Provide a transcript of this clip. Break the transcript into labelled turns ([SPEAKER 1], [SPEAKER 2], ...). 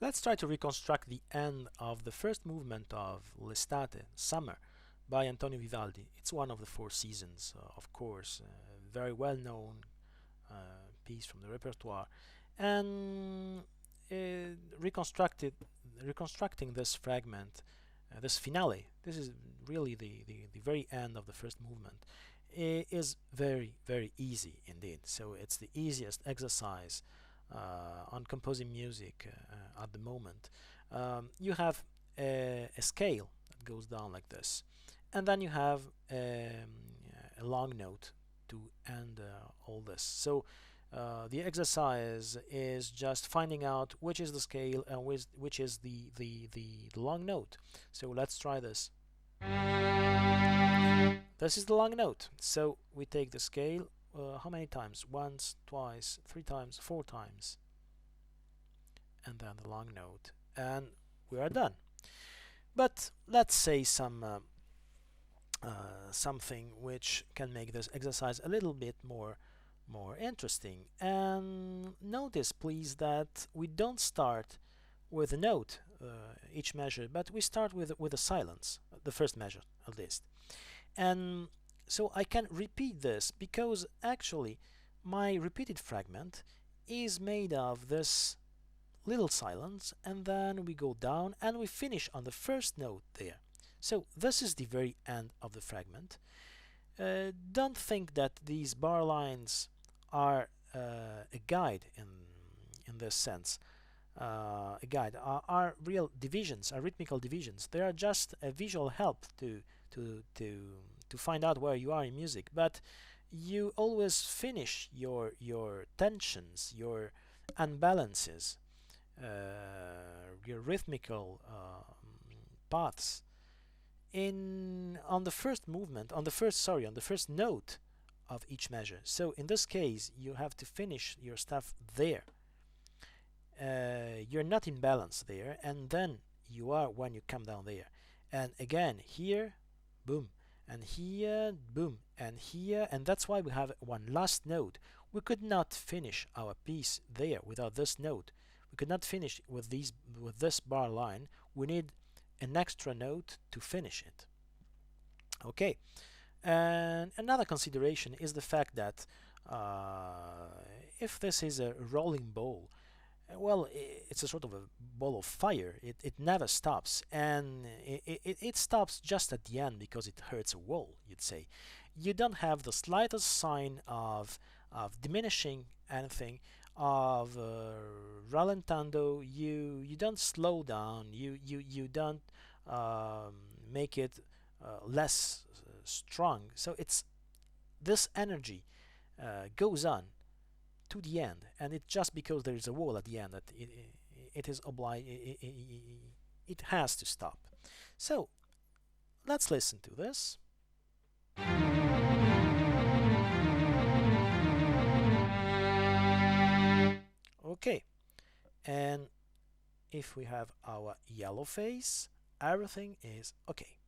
[SPEAKER 1] Let's try to reconstruct the end of the first movement of L'estate, Summer, by Antonio Vivaldi. It's one of the four seasons, of course, very well known piece from the repertoire, and uh, reconstructed, reconstructing this fragment, this finale. This is really the very end of the first movement. Is very easy indeed. So it's the easiest exercise on composing music at the moment. You have a scale that goes down like this, and then you have a long note to end all this. So the exercise is just finding out which is the scale and which is the long note. So let's try this. This is the long note. So we take the scale how many times? Once, twice, three times, four times, and then the long note, and we are done. But let's say something which can make this exercise a little bit more interesting. And notice, please, that we don't start with a note each measure, but we start with a silence, the first measure at least. And so I can repeat this because actually my repeated fragment is made of this little silence, and then we go down and we finish on the first note there. So this is the very end of the fragment. Don't think that these bar lines are a guide in this sense. A guide are real divisions, are rhythmical divisions. They are just a visual help to to to find out where you are in music. But you always finish your tensions, your unbalances, your rhythmical paths in on the first movement, on the first sorry, on the first note of each measure. So in this case, you have to finish your stuff there. You're not in balance there, and then you are when you come down there. And again, here, boom, and here, boom, and here, and that's why we have one last note. We could not finish our piece there without this note. We could not finish with this bar line. We need an extra note to finish it. Okay, and another consideration is the fact that if this is a rolling ball, well, it's a sort of a ball of fire. It never stops, and it stops just at the end because it hurts a wall, you'd say. You don't have the slightest sign of diminishing anything, of rallentando. You don't slow down. You don't make it less strong. So it's this energy goes on to the end, and it's just because there is a wall at the end that it is obliged. It has to stop. So let's listen to this. Okay, and if we have our yellow face, everything is okay.